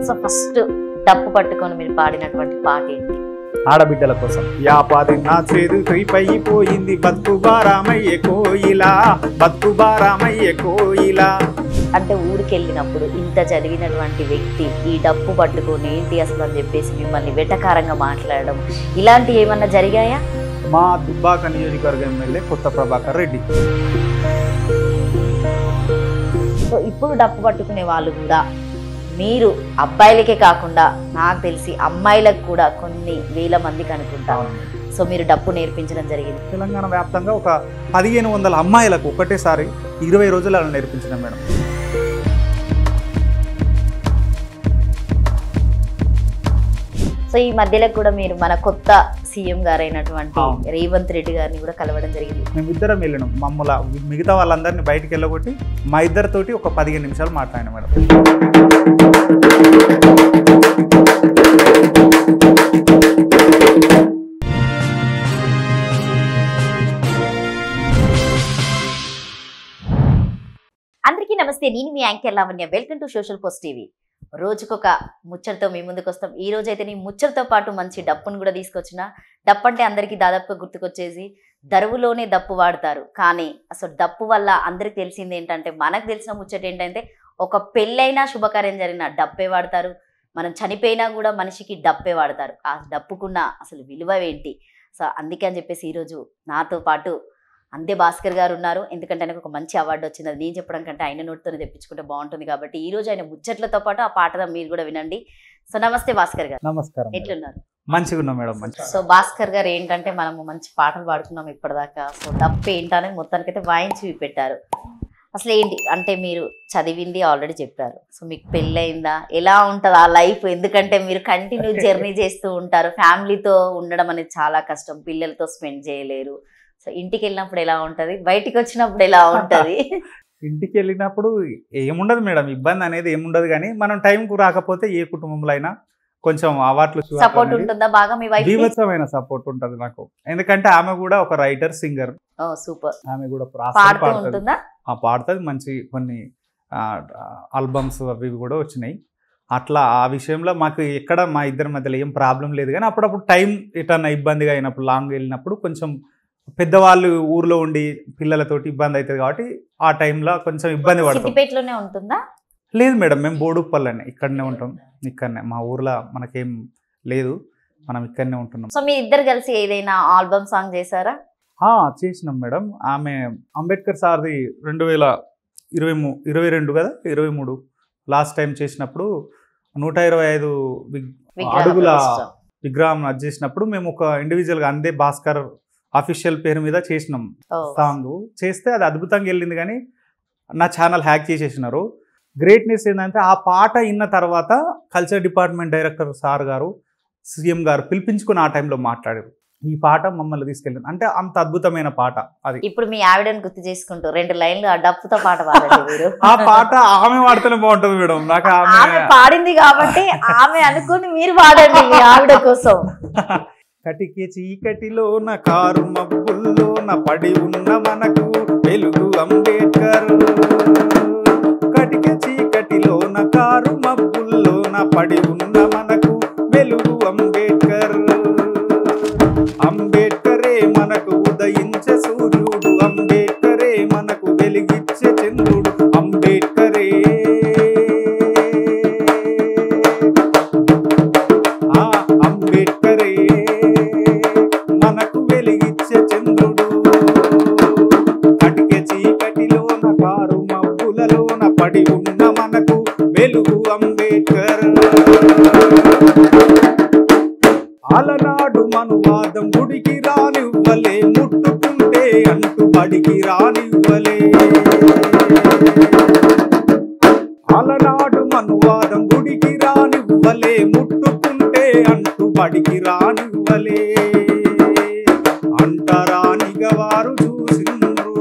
So first డప్పు పట్టుకొని మీరు పాడినటువంటి పాట ఏంటి? ఆడబిడ్డల కోసం. యాపాది నా చేదుపై పోయింది బతుకు బారామయ్యే కోయిలా, బతుకు బారామయ్యే కోయిలా. అంటే ఊరికి వెళ్ళినప్పుడు ఇంత చదివినటువంటి వ్యక్తి ఈ డప్పు పట్టుకొని ఏంటి అసలు అని చెప్పేసి మిమ్మల్ని వెటకారంగా మాట్లాడడం ఇలాంటివి ఏమన్నా జరిగాయా? మా దుబ్బాక నియోజకవర్గం ఎమ్మెల్యే కొత్త ప్రభాకర్ రెడ్డి. సో ఇప్పుడు డప్పు పట్టుకునే వాళ్ళు కూడా మీరు అబ్బాయిలకే కాకుండా నాకు తెలిసి అమ్మాయిలకు కూడా కొన్ని వేల మందికి అనుకుంటారు. సో మీరు డప్పు నేర్పించడం జరిగింది. తెలంగాణ వ్యాప్తంగా ఒక 1500 అమ్మాయిలకు ఒకటేసారి 20 రోజులు అలా నేర్పించిన మేడం. సో ఈ మధ్యలో కూడా మీరు మన కొత్త సీఎం గారైనటువంటి రేవంత్ రెడ్డి గారిని కూడా కలవడం జరిగింది. మేమిద్దరం వెళ్ళినాం. మమ్మల్ని మిగతా వాళ్ళందరినీ బయటికి వెళ్ళగొట్టి మా ఇద్దరితోటి ఒక 15 నిమిషాలు మాట్లాడినా మేడం. అందరికీ నమస్తే, నేను మీ anchor Lavanya. Welcome to social post TV. రోజుకొక ముచ్చటతో మీ ముందుకు వస్తాం. ఈ రోజు అయితే నేను ముచ్చటతో పాటు మంచి డప్పును కూడా తీసుకొచ్చిన. డప్పు అంటే అందరికీ దాదాపుగా గుర్తుకొచ్చేసి దరువులోనే దప్పు వాడతారు. కానీ అసలు డప్పు వల్ల అందరికి తెలిసింది ఏంటంటే, మనకు తెలిసిన ముచ్చట ఏంటంటే ఒక పెళ్ళైనా శుభకార్యం జరిగిన డప్పే వాడతారు. మనం చనిపోయినా కూడా మనిషికి డప్పే వాడతారు. ఆ డప్పుకున్న అసలు విలువ ఏంటి? సో అందుకే అని చెప్పేసి ఈరోజు నాతో పాటు అందే భాస్కర్ గారు ఉన్నారు. ఎందుకంటే ఆయనకు ఒక మంచి అవార్డు వచ్చింది. అది నేను చెప్పడం కంటే ఆయన నోటితోనే తెప్పించుకుంటే బాగుంటుంది కాబట్టి ఈ రోజు ఆయన ముచ్చట్లతో పాటు ఆ పాట మీరు కూడా వినండి. సో నమస్తే భాస్కర్ గారు. నమస్కారం. ఎట్లున్నారు? మంచిగా ఉన్నాం మేడం. మంచి. సో భాస్కర్ గారు ఏంటంటే మనము మంచి పాటలు పాడుకున్నాం ఇప్పటిదాకా. సో డప్పు ఏంటనేది మొత్తానికైతే వాయించి పెట్టారు. అసలు ఏంటి అంటే మీరు చదివింది ఆల్రెడీ చెప్పారు. సో మీకు పెళ్ళయిందా? ఎలా ఉంటుంది ఆ లైఫ్? ఎందుకంటే మీరు కంటిన్యూ జర్నీ చేస్తూ ఉంటారు. ఫ్యామిలీతో ఉండడం అనేది చాలా కష్టం. పిల్లలతో స్పెండ్ చేయలేరు. సో ఇంటికి వెళ్ళినప్పుడు ఎలా ఉంటది? బయటికి వచ్చినప్పుడు ఎలా ఉంటది? ఇంటికి వెళ్ళినప్పుడు ఏముండదు మేడం, ఇబ్బంది అనేది ఏముండదు. కానీ మనం టైంకు రాకపోతే ఏ కుటుంబంలో అయినా కొంచెం అవార్డులు సపోర్ట్ ఉంటుందా బాగా? మీ వైఫ్ బీభత్సమైన సపోర్ట్ ఉంటుంది నాకు. ఎందుకంటే ఆమె కూడా ఒక రైటర్, సింగర్. సూపర్. ఆమె కూడా పాడుతుంది. మంచి కొన్ని ఆల్బమ్స్ అవి కూడా వచ్చినాయి. అట్లా ఆ విషయంలో మాకు ఎక్కడ మా ఇద్దరి మధ్యలో ఏం ప్రాబ్లం లేదు. కానీ అప్పుడప్పుడు టైం ఎటన్నా ఇబ్బందిగా అయినప్పుడు, లాంగ్ వెళ్ళినప్పుడు కొంచెం పెద్దవాళ్ళు ఊర్లో ఉండి పిల్లలతోటి ఇబ్బంది అవుతుంది కాబట్టి ఆ టైంలో కొంచెం ఇబ్బంది పడుతుంది. సిద్దిపేటలోనే ఉంటుందా? లేదు మేడం, మేము బోడుప్పల్లనే ఇక్కడనే ఉంటాం. ఇక్కడనే మా ఊర్లో మనకేం లేదు, మనం ఇక్కడనే ఉంటున్నాం. సో మీ ఇద్దరు కలిసి ఏదైనా ఆల్బమ్ సాంగ్ చేశారా? చేసినాం మేడం. ఆమె అంబేద్కర్ సార్ది 2022 కదా, 23 లాస్ట్ టైం చేసినప్పుడు 125 అడుగుల విగ్రహం చేసినప్పుడు మేము ఒక ఇండివిజువల్గా అందే భాస్కర్ అఫీషియల్ పేరు మీద చేసినాం సాంగ్. చేస్తే అది అద్భుతంగా వెళ్ళింది. కానీ నా ఛానల్ హ్యాక్ చేసేసినారు. గ్రేట్నెస్ ఏంటంటే ఆ పాట విన్న తర్వాత కల్చర్ డిపార్ట్మెంట్ డైరెక్టర్ సార్ గారు, సీఎం గారు పిలిపించుకుని ఆ టైంలో మాట్లాడారు. ఈ పాట మమ్మల్ని తీసుకెళ్ళింది. అంటే అంత అద్భుతమైన పాట అది. ఇప్పుడు మీ ఆవిడని గుర్తు చేసుకుంటూ 2 లైన్లు ఆ డప్పుతో పాట పాడండి. ఆ పాట ఆమె పాడితేనే బాగుంటుంది మేడం. నాకు ఆమె పాడింది కాబట్టి ఆమె అనుకుని మీరు పాడండి మీ ఆవిడ కోసం. కటికి చీకటిలోన కారు మబ్బుల్లోన పడి ఉన్న మనకు వెలుగు అంబేద్కర్. కటికి చీకటిలోన కారు మబ్బుల్లోన పడి ఉన్న మనకు వెలుగు అంబేద్కర్. అంబేద్కరే మనకు ఉదయించే సూర్యుడు, అంబేద్కరే మనకు వెలిగిచ్చే చంద్రుడు, అంబేద్కరే. అంబేద్కరే మనకు వెలిగిచ్చే చంద్రుడు. కటిక చీకటిలోన కారు మబ్బులలోన పడి ఉన్న మనకు వెలుగు అంబేద్కర్. అలనాడు మనువాదం గుడికి రానివ్వలే, ముట్టుకుంటే అంటూ బడికి రానివ్వలే. అలనాడు మనువాదం గుడికి రానివ్వలే, ముట్టుకుంటే అంటూ బడికి రానివ్వలే. అంటరానిగా వారు చూసిండ్రు,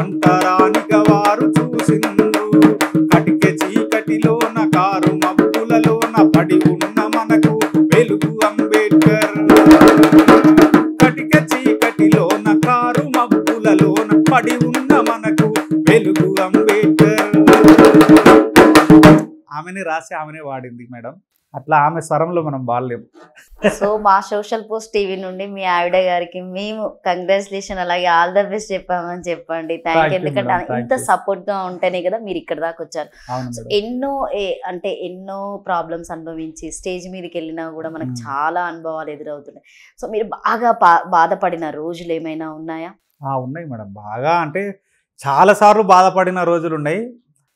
అంటరానిగా వారు చూసిండ్రు. కటిక చీకటిలోన కారు మబ్బులలోన పడి ఉన్న మనకు వెలుగు అంబేద్కర్. కటిక చీకటిలోన కారు మబ్బులలోన పడి ఉన్న మనకు వెలుగు అంబేద్కర్. ఆమె ఆమెనే రాసి ఆమెనే వాడింది మేడం. అట్లా ఆమె స్వరంలో మనం వాడలేము. సో మా సోషల్ పోస్ట్ టీవీ నుండి మీ ఆవిడ గారికి మేము కంగ్రాచులేషన్, అలాగే ఆల్ ద బెస్ట్ చెప్పామని చెప్పండి. Thank Thank you. you, ఎందుకంటే madam. Thank ఇంత you. సపోర్ట్ గా ఉంటేనే కదా మీరు ఇక్కడ దాకా వచ్చారు. అవును సో మేడం. ఎన్నో ప్రాబ్లమ్స్ అనుభవించి స్టేజ్ మీదకి వెళ్ళినా కూడా మనకు Hmm. చాలా అనుభవాలు ఎదురవుతున్నాయి. సో మీరు బాగా బాధపడిన రోజులు ఏమైనా ఉన్నాయా? ఉన్నాయి మేడం. బాగా అంటే చాలా సార్లు బాధపడిన రోజులు ఉన్నాయి.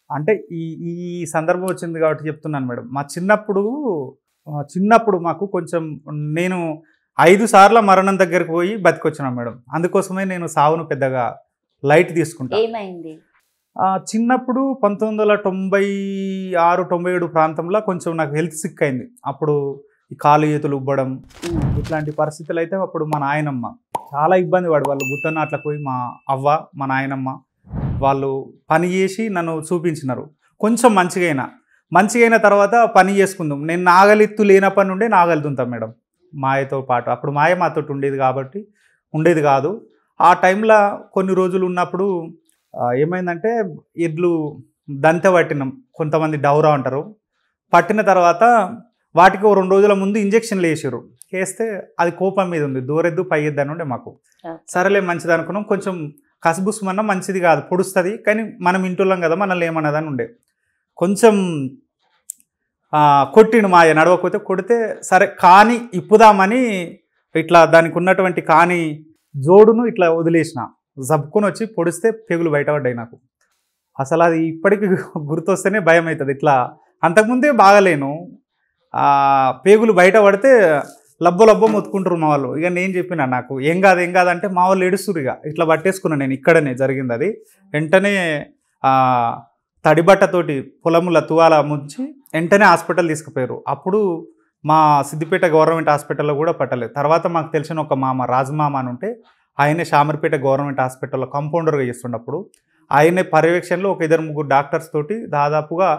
అంటే ఈ ఈ సందర్భం వచ్చింది కాబట్టి చెప్తున్నాను మేడం. మా చిన్నప్పుడు మాకు కొంచెం నేను 5 సార్ల మరణం దగ్గరికి పోయి బతికొచ్చినా మేడం. అందుకోసమే నేను సావును పెద్దగా లైట్ తీసుకుంటా. ఏమైంది? చిన్నప్పుడు 1996, 97 ప్రాంతంలో కొంచెం నాకు హెల్త్ సిక్ అయింది. అప్పుడు ఈ కాలు చేతులు ఉబ్బడం ఇట్లాంటి పరిస్థితులు అయితే అప్పుడు మా నాయనమ్మ చాలా ఇబ్బంది పడి వాళ్ళు గుత్తనాట్లకు పోయి మా అవ్వ మా నాయనమ్మ వాళ్ళు పని చేసి నన్ను చూపించినారు. కొంచెం మంచిగా అయిన తర్వాత పని చేసుకుందాం. నేను నాగలిత్తు లేనప్పటి నుండే నాగలుతుంటాను మేడం మాయతో పాటు. అప్పుడు మాయ మాతో ఉండేది కాబట్టి ఉండేది కాదు. ఆ టైంలో కొన్ని రోజులు ఉన్నప్పుడు ఏమైందంటే ఎడ్లు దంతె పట్టినాం. కొంతమంది డౌరా అంటారు. పట్టిన తర్వాత వాటికి 2 రోజుల ముందు ఇంజక్షన్లు వేసారు. వేస్తే అది కోపం మీద ఉంది. దూరెద్దు పై ఎద్దు అని ఉండే మాకు. సరేలే మంచిది అనుకున్నాం. కొంచెం కసబుసుమన్నా మంచిది కాదు, పొడుస్తుంది, కానీ మనం ఇంటున్నాం కదా మనల్ని ఏమన్నదని ఉండే. కొంచెం కొట్టిండు మాయ నడవకపోతే. కొడితే సరే కాని ఇప్పుదామని ఇట్లా దానికి ఉన్నటువంటి కాని జోడును ఇట్లా వదిలేసిన. జబ్బుకొని వచ్చి పొడిస్తే పేగులు బయటపడ్డాయి నాకు. అసలు అది ఇప్పటికీ గుర్తొస్తేనే భయం అవుతుంది. ఇట్లా అంతకుముందే బాగలేను. పేగులు బయట పడితే లబ్బ మొత్తుకుంటారు మా వాళ్ళు. ఇక నేను చెప్పిన నాకు ఏం కాదంటే మా వాళ్ళు ఏడుస్తురు. ఇట్లా పట్టేసుకున్నాను నేను. ఇక్కడనే జరిగింది అది. వెంటనే తడిబట్టతోటి పొలముల తువాల ముంచి వెంటనే హాస్పిటల్ తీసుకుపోయారు. అప్పుడు మా సిద్దిపేట గవర్నమెంట్ హాస్పిటల్లో కూడా పట్టలేదు. తర్వాత మాకు తెలిసిన ఒక మామ రాజమామ అని ఉంటే ఆయనే షామర్పేట గవర్నమెంట్ హాస్పిటల్లో కంపౌండర్గా చేస్తున్నప్పుడు ఆయనే పర్యవేక్షణలో ఒక 2-3 డాక్టర్స్ తోటి దాదాపుగా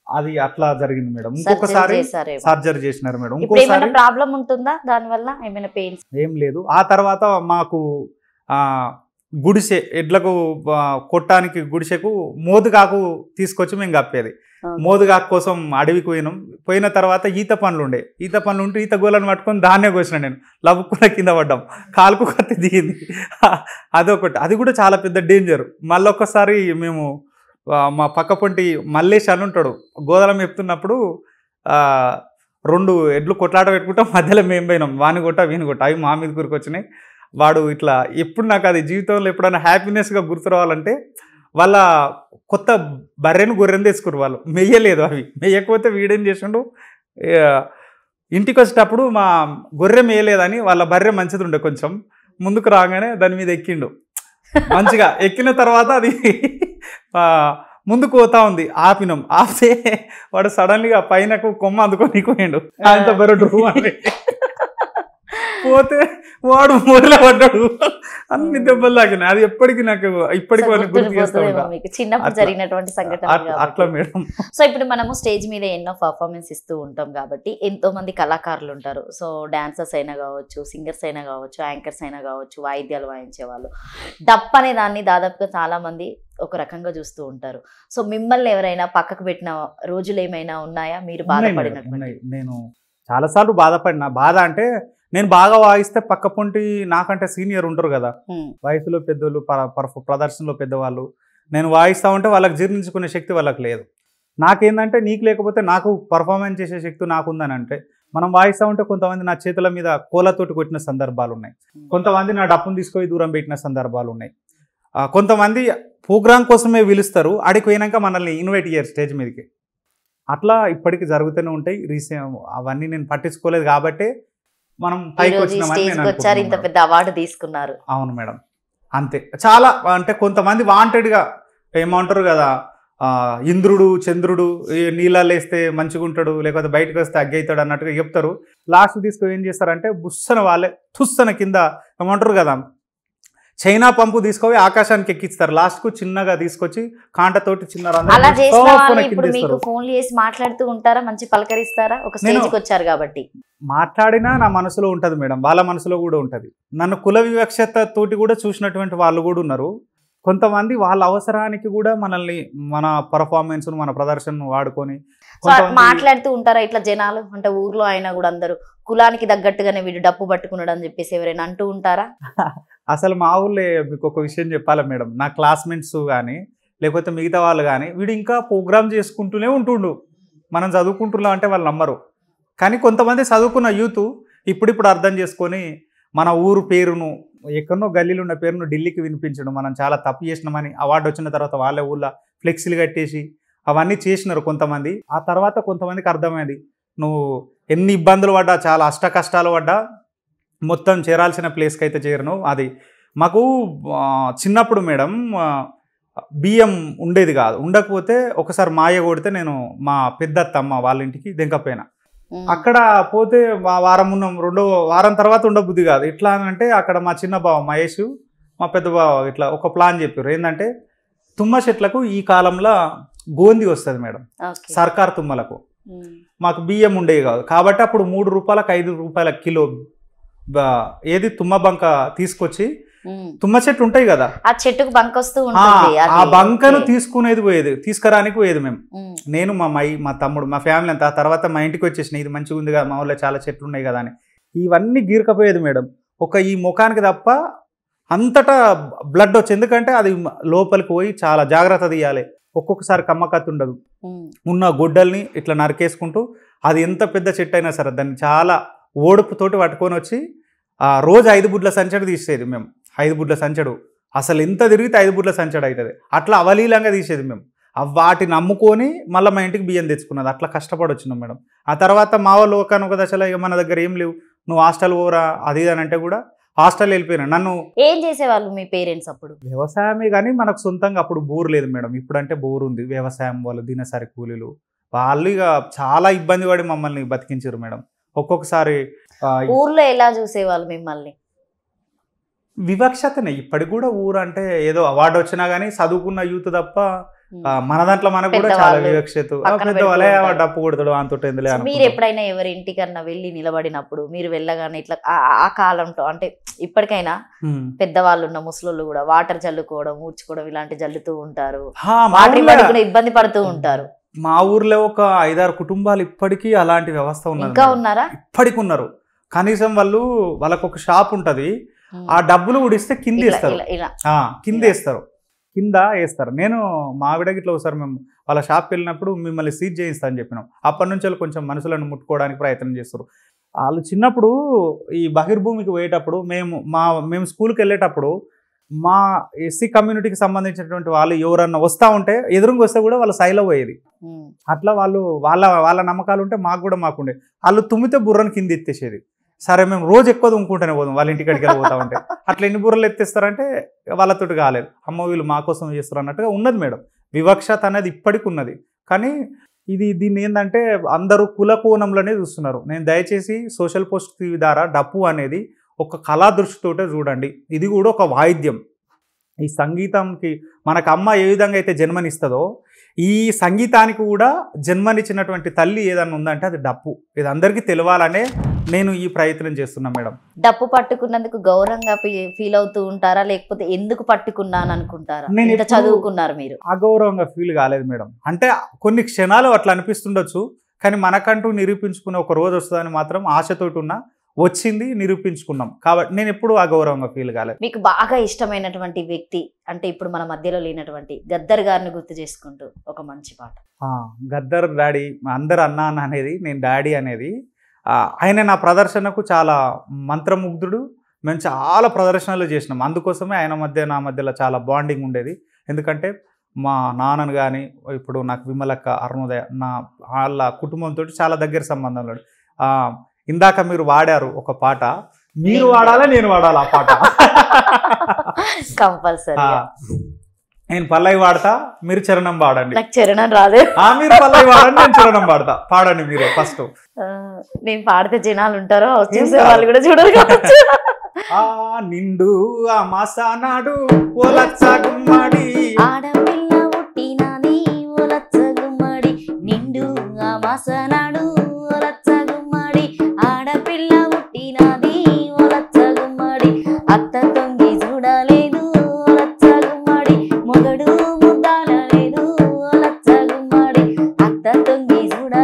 అది అట్లా జరిగింది మేడం. ఇంకొకసారి సర్జరీ చేసినారు మేడం. ఇంకోసారి ప్రాబ్లం ఉంటుందా దానివల్ల? ఏమైనా పెయిన్స్? ఏం లేదు. ఆ తర్వాత మాకు గుడిసె ఎడ్లకు కొట్టడానికి గుడిసెకు మోదుగాకు తీసుకొచ్చి మేము కప్పేది. మోదుగాకు కోసం అడవికి పోయిన తర్వాత ఈత పనులు ఉంటే ఈత గోలను పట్టుకొని దాన్నే కోసిన నేను. లవ్వుకున్న కింద పడ్డాం. కాలుకు కత్తి దిగింది. అదొకటి. అది కూడా చాలా పెద్ద డేంజర్. మళ్ళీ ఒక్కసారి మేము మా పక్క పొంటి మల్లేష్ అని ఉంటాడు, గోదలం చెప్తున్నప్పుడు 2 ఎడ్లు కొట్లాట పెట్టుకుంటాం. మధ్యలో మేము పోయినాం. వాని కొట్ట వీని కొట్ట. అవి మా మీద కూరుకొచ్చినాయి. వాడు ఇట్లా ఎప్పుడు నాకు అది జీవితంలో ఎప్పుడైనా హ్యాపీనెస్గా గుర్తు రావాలంటే వాళ్ళ కొత్త గొర్రెను తెచ్చుకురు. వాళ్ళు మెయ్యలేదు. అవి మెయ్యకపోతే వీడేం చేసిండు, ఇంటికి వచ్చేటప్పుడు మా గొర్రె మేయలేదని వాళ్ళ బర్రె మంచిది ఉండే కొంచెం ముందుకు రాగానే దాని మీద ఎక్కిండు. మంచిగా ఎక్కిన తర్వాత అది ముందుకు పోతా ఉంది. ఆపితే వాడు సడన్గా పైనకు కొమ్మ అందుకొని పోయిండు. అంత బెరడు పోతే వాడు మొదలు పడ్డాడు. అన్ని దెబ్బలు తాకినాయి. అది ఎప్పటికీ నాకు గుర్తు చేస్తా ఉంటా. చిన్నప్పుడు జరిగినటువంటి సంఘటన అట్లా మేడం. సో ఇప్పుడు మనము స్టేజ్ మీద ఎన్నో పర్ఫార్మెన్స్ ఇస్తూ ఉంటాం కాబట్టి ఎంతో మంది కళాకారులు ఉంటారు. సో డాన్సర్స్ అయినా కావచ్చు, సింగర్స్ అయినా కావచ్చు, యాంకర్స్ అయినా కావచ్చు, వాయిద్యాలు వాయించే వాళ్ళు. డప్ అనే దాన్ని దాదాపుగా చాలా మంది ఒక రకంగా చూస్తూ ఉంటారు. సో మిమ్మల్ని ఎవరైనా పక్కకు పెట్టిన రోజులు ఏమైనా ఉన్నాయా మీరు బాధపడినటువంటి? నేను చాలాసార్లు బాధపడినా. బాధ అంటే నేను బాగా వాయిస్తే పక్క పొంటి నాకంటే సీనియర్ ఉంటారు కదా, వయసులో పెద్దోళ్ళు, ప్రదర్శనలో పెద్దవాళ్ళు. నేను వాయిస్తా ఉంటే వాళ్ళకి జీర్ణించుకునే శక్తి వాళ్ళకి లేదు. నాకేందంటే నీకు లేకపోతే నాకు పర్ఫార్మెన్స్ చేసే శక్తి నాకుందని అంటే మనం వాయిస్తా ఉంటే కొంతమంది నా చేతుల మీద కోలతోటి కొట్టిన సందర్భాలు ఉన్నాయి. కొంతమంది నా డప్పును తీసుకొని దూరం పెట్టిన సందర్భాలు ఉన్నాయి. కొంతమంది ప్రోగ్రామ్ కోసమే పిలుస్తారు, ఆడికి పోయినాక మనల్ని ఇన్వైట్ చేయరు స్టేజ్ మీదకి. అట్లా ఇప్పటికీ జరుగుతూనే ఉంటాయి. అవన్నీ నేను పట్టించుకోలేదు కాబట్టి మనం పైకి వచ్చారు, ఇంత పెద్ద అవార్డు తీసుకున్నారు. అవును మేడం, అంతే. చాలా అంటే కొంతమంది వాంటెడ్గా ఏమంటారు కదా, ఇంద్రుడు చంద్రుడు నీళ్ళల్లో వేస్తే మంచిగా ఉంటాడు, లేకపోతే బయటకు వస్తే అగ్గవుతాడు అన్నట్టుగా చెప్తారు. లాస్ట్ తీసుకొని ఏం చేస్తారంటే బుస్సన వాళ్ళే తుస్సన కింద ఏమంటారు కదా చైనా పంపు తీసుకొని ఆకాశానికి ఎక్కిస్తారు. లాస్ట్ కు చిన్నగా తీసుకొచ్చి కాంటతోటి చిన్న ఫోన్లు చేసి మాట్లాడుతూ ఉంటారా, మంచి పలకరిస్తారా? ఒక స్టేజ్కి వచ్చారు కాబట్టి మాట్లాడినా నా మనసులో ఉంటది మేడం, వాళ్ళ మనసులో కూడా ఉంటది. నన్ను కుల వివక్షత తోటి కూడా చూసినటువంటి వాళ్ళు కూడా ఉన్నారు. కొంతమంది వాళ్ళ అవసరానికి కూడా మనల్ని, మన పర్ఫార్మెన్స్, మన ప్రదర్శనను వాడుకొని సో మాట్లాడుతూ ఉంటారా ఇట్లా జనాలు, అంటే ఊర్లో అయినా కూడా అందరూ కులానికి తగ్గట్టుగానే వీడు డప్పు పట్టుకున్నాడు అని చెప్పేసి ఎవరైనా అంటూ ఉంటారా? అసలు మా ఊళ్ళో మీకు ఒక విషయం చెప్పాలా మేడం, నా క్లాస్మేట్స్ కానీ లేకపోతే మిగతా వాళ్ళు కానీ వీడు ఇంకా ప్రోగ్రామ్ చేసుకుంటూనే ఉంటుండు, మనం చదువుకుంటున్నాం అంటే వాళ్ళు నమ్మరు. కానీ కొంతమంది చదువుకున్న యూత్ ఇప్పుడిప్పుడు అర్థం చేసుకొని మన ఊరు పేరును, ఎక్కడనో గల్లీలో ఉన్న పేరును ఢిల్లీకి వినిపించడం, మనం చాలా తప్పు చేసినామని అవార్డు వచ్చిన తర్వాత వాళ్ళ ఊళ్ళో ఫ్లెక్సీలు కట్టేసి అవన్నీ చేసినారు కొంతమంది. ఆ తర్వాత కొంతమందికి అర్థమైంది నువ్వు ఎన్ని ఇబ్బందులు పడ్డా, చాలా అష్ట కష్టాలు పడ్డా మొత్తం చేరాల్సిన ప్లేస్కి అయితే చేరను. అది మాకు చిన్నప్పుడు మేడం బియ్యం ఉండేది కాదు, ఉండకపోతే ఒకసారి మాయ కొడితే నేను మా పెద్దత్తమ్మ వాళ్ళ ఇంటికి దెంకపోయినా. అక్కడ పోతే రెండో వారం తర్వాత ఉండబుద్ధి కాదు. ఎట్లా అంటే అక్కడ మా చిన్న బావ మహేష్, మా పెద్ద బావ ఇట్లా ఒక ప్లాన్ చెప్పారు. ఏంటంటే తుమ్మ చెట్లకు ఈ కాలంలో గోంది వస్తుంది మేడం, సర్కార్ తుమ్మలకు. మాకు బియ్యం ఉండేవి కాదు కాబట్టి అప్పుడు 3 రూపాయలకు 5 రూపాయల కిలో ఏది తుమ్మ బంక తీసుకొచ్చి, తుమ్మ చెట్టు ఉంటాయి కదా ఆ చెట్టుకు బంక వస్తూ ఉంటుంది, ఆ బంకను తీసుకునేది పోయేది, తీసుకురానికి పోయేది మేము. నేను మా తమ్ముడు మా ఫ్యామిలీ అంతా. తర్వాత మా ఇంటికి వచ్చేసిన ఇది మంచిగా ఉంది కదా, మా ఊళ్ళో చాలా చెట్లు ఉన్నాయి కదా అని ఇవన్నీ గీరకపోయేది మేడం. ఒక ఈ ముఖానికి తప్ప అంతటా బ్లడ్ వచ్చి, ఎందుకంటే అది లోపలికి పోయి చాలా జాగ్రత్త తీయాలి. ఒక్కొక్కసారి కమ్మకత్తి ఉండదు, ఉన్న గొడ్డల్ని ఇట్లా నరికేసుకుంటూ, అది ఎంత పెద్ద చెట్టు అయినా సరే దాన్ని చాలా ఓడుపుతోటి పట్టుకొని వచ్చి రోజు 5 బుడ్ల సంచడు తీసేది మేము. 5 బుడ్ల సంచడు అసలు ఎంత తిరిగితే 5 బుడ్ల సంచడు అవుతుంది. అట్లా అవలీలంగా తీసేది మేము. వాటిని అమ్ముకొని మళ్ళీ మా ఇంటికి బియ్యం తెచ్చుకున్నది. అట్లా కష్టపడి వచ్చినాం మేడం. ఆ తర్వాత మా వాళ్ళు ఒకనొక దశలో ఇక మన దగ్గర ఏం లేవు, నువ్వు హాస్టల్ పోరా అది అని అంటే కూడా హాస్టల్ వెళ్ళిపోయినా. నన్ను ఏం చేసేవాళ్ళు మీ పేరెంట్స్ అప్పుడు? వ్యవసాయమే, కానీ మనకు సొంతంగా అప్పుడు బోర్ లేదు మేడం. ఇప్పుడంటే బోర్ ఉంది. వ్యవసాయం వాళ్ళు దినసరి కూలీలు వాళ్ళు ఇక చాలా ఇబ్బంది పడి మమ్మల్ని బతికించారు మేడం. ఒక్కొక్కసారి ఊర్లో ఎలా చూసేవాళ్ళు మిమ్మల్ని? వివక్షతనే ఇప్పటికి కూడా. ఊరు అంటే ఏదో అవార్డు వచ్చినా కానీ చదువుకున్న యూత్ తప్ప మన దాంట్లో మనకు కూడా చాలా వివక్షత. పెద్దవాళ్ళే డప్పు కొడతాడు అంతటి. మీరు ఎప్పుడైనా ఎవరి ఇంటికన్నా వెళ్ళి నిలబడినప్పుడు మీరు వెళ్ళగానే ఇట్లా ఆ కాలంలో అంటే ఇప్పటికైనా పెద్దవాళ్ళు ఉన్న ముసలోళ్ళు కూడా వాటర్ జల్లుకోవడం, ఊడ్చుకోవడం ఇలాంటి జల్లుతూ ఉంటారు, వాటర్ ఇబ్బంది పడుతూ ఉంటారు. మా ఊర్లో ఒక 5-6 కుటుంబాలు ఇప్పటికీ అలాంటి వ్యవస్థ ఉన్నది. ఇంకా ఉన్నారా? ఇప్పటికి ఉన్నారు. కనీసం వాళ్ళకు ఒక షాప్ ఉంటది, ఆ డబ్బులు ఉడిస్తే కింద వేస్తారు, కింద వేస్తారు. నేను మా ఆవిడకి ఇట్లా ఒకసారి మేము వాళ్ళ షాప్కి వెళ్ళినప్పుడు మిమ్మల్ని సీజ్ చేయిస్తా అని చెప్పినాం. అప్పటి నుంచి వాళ్ళు కొంచెం మనుషులను ముట్టుకోవడానికి ప్రయత్నం చేస్తారు. వాళ్ళు చిన్నప్పుడు ఈ బహిర్భూమికి పోయేటప్పుడు మేము స్కూల్కి వెళ్ళేటప్పుడు మా ఎస్సీ కమ్యూనిటీకి సంబంధించినటువంటి వాళ్ళు ఎవరన్నా వస్తూ ఉంటే ఎదురుగా వస్తే కూడా వాళ్ళు సైలో పోయేది. అట్లా వాళ్ళ నమ్మకాలు ఉంటే మాకుండే. వాళ్ళు తుమ్మితే బుర్రను కింద ఎత్తేసేది. సరే మేము రోజు ఎక్కువ తుమ్ముకుంటూనే పోదాం వాళ్ళ ఇంటికి పోతా ఉంటే. అట్లా ఎన్ని బుర్రలు ఎత్తేస్తారంటే వాళ్ళతోటి కాలేదు. అమ్మ వీళ్ళు మా కోసం చేస్తారు అన్నట్టుగా ఉన్నది మేడం. వివక్షత అనేది ఇప్పటికి ఉన్నది. కానీ దీన్ని ఏంటంటే అందరూ కుల కోణంలోనే చూస్తున్నారు. నేను దయచేసి సోషల్ పోస్ట్ టీవీ ద్వారా డప్పు అనేది ఒక కళా దృష్టితోటే చూడండి. ఇది కూడా ఒక వాయిద్యం. ఈ సంగీతంకి మనకు అమ్మ ఏ విధంగా అయితే జన్మనిస్తుందో ఈ సంగీతానికి కూడా జన్మనిచ్చినటువంటి తల్లి ఏదన్నా ఉందంటే అది డప్పు. ఇది అందరికీ తెలవాలనే నేను ఈ ప్రయత్నం చేస్తున్నా మేడం. డప్పు పట్టుకున్నందుకు గౌరవంగా ఫీల్ అవుతూ ఉంటారా, లేకపోతే ఎందుకు పట్టుకున్నాను అనుకుంటారా? నేను చదువుకున్నారు మీరు? అగౌరవంగా ఫీల్ కాలేదు మేడం. అంటే కొన్ని క్షణాలు అట్లా అనిపిస్తుండొచ్చు, కానీ మనకంటూ నిరూపించుకునే ఒక రోజు వస్తుందని మాత్రం ఆశతోటి ఉన్నా. వచ్చింది, నిరూపించుకున్నాం. కాబట్టి నేను ఎప్పుడు అగౌరవంగా ఫీల్ కాలేదు. మీకు బాగా ఇష్టమైనటువంటి వ్యక్తి అంటే ఇప్పుడు మన మధ్యలో లేనటువంటి గద్దర్ గారిని గుర్తు చేసుకుంటూ ఒక మంచి పాట. గద్దర్ డాడీ, అందరు అన్న అనేది నేను డాడీ అనేది. ఆయన నా ప్రదర్శనకు చాలా మంత్రముగ్ధుడు. మేము చాలా ప్రదర్శనలు చేసినాం. అందుకోసమే ఆయన నా మధ్యలో చాలా బాండింగ్ ఉండేది. ఎందుకంటే మా నాన్నను కానీ ఇప్పుడు నాకు విమలక్క, అరుణోదయ వాళ్ళ కుటుంబంతో చాలా దగ్గర సంబంధం. ఇందాక మీరు వాడారు ఒక పాట, మీరు వాడాలా నేను వాడాలా ఆ పాట? కంపల్సరీ. నేను పల్లవి వాడతా, మీరు చరణం పాడండి. నాకు చరణం రాదే. మీరు పల్లవి వాడండి, నేను చరణం పాడతా. పాడండి మీరు ఫస్ట్. నేను పాడితే జనాలు ఉంటారో చూసే వాళ్ళు కూడా చూడరు. నిండు ఆ మాసానాడు ఓలచ్చ గుమ్మడి, ఆడపిల్ల పుట్టినది ఓలచ్చ గుమ్మడి, నిండు ఆ మాసనాడు ఓలచ్చ గుమ్మడి, ఆడపిల్ల పుట్టినది ఓలచ్చ గుమ్మడి, అత్త తొంగి చూడలేదు ఓలచ్చ గుమ్మడి, మొగడు ముద్దాల లేదు ఓలచ్చ గుమ్మడి, అత్త తొంగి చూడ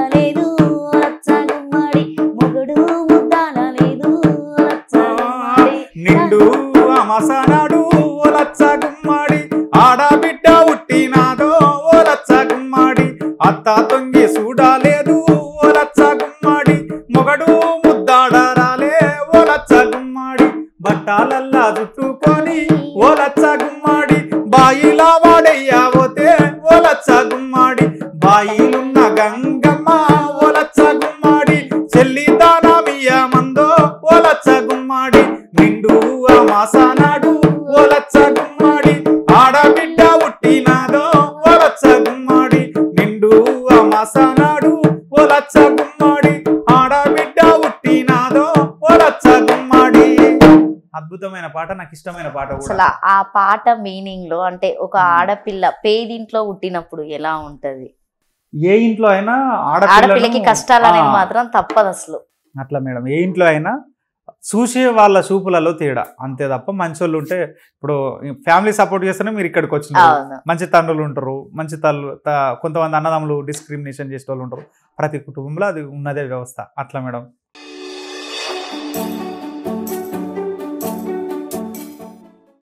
అమాసనాడు ఓ లచ్చ గుమ్మాడి ఆడబిడ్డ ఉట్టినాదో ఓ లచ్చ గుమ్మాడి అత్త తొంగి చూడాలేదు ఓ లచ్చ గుమ్మాడి మొగడు ముద్దాడరాలే ఓ లచ్చ గుమ్మాడి బట్టాలల్లా చుట్టుకొని ఓ లచ్చ గుమ్మాడి బాయిలా వాడయ్యావోతే ఓ లచ్చ గుమ్మాడి బాయిలున్న గంగమ్మ ఓ లచ్చ గుమ్మాడి చెల్లి దానమియ్యమందో ఓ లచ్చ గుమ్మాడి నిండు అమాసనాడు ఓ లచ్చ గుమ్మాడి ఆడబిడ్డ ఉట్టినాదో ఓ లచ్చ గుమ్మాడి నిండు అమాసనాడు ఓ లచ్చ గుమ్మాడి ఆడబిడ్డ ఉట్టినాదో ఓ లచ్చ గుమ్మాడి. అద్భుతమైన పాట, నాకు ఇష్టమైన పాట కూడా. అసలు ఆ పాట మీనింగ్ లో అంటే ఒక ఆడపిల్ల పేదింట్లో పుట్టినప్పుడు ఎలా ఉంటది, ఏ ఇంట్లో అయినా ఆడపిల్లకి కష్టాలు అనేది మాత్రం తప్పదు అసలు. అట్లా మేడం, ఏ ఇంట్లో అయినా చూసే వాళ్ళ చూపులలో తేడా అంతే తప్ప మంచోళ్ళు ఉంటే ఇప్పుడు ఫ్యామిలీ సపోర్ట్ చేస్తేనే మీరు ఇక్కడికి వచ్చినారు. మంచి తండ్రులు ఉంటారు, మంచి కొంతమంది అన్నదమ్ములు డిస్క్రిమినేషన్ చేసే వాళ్ళు ఉంటారు. ప్రతి కుటుంబంలో అది ఉన్నదే వ్యవస్థ. అట్లా మేడం.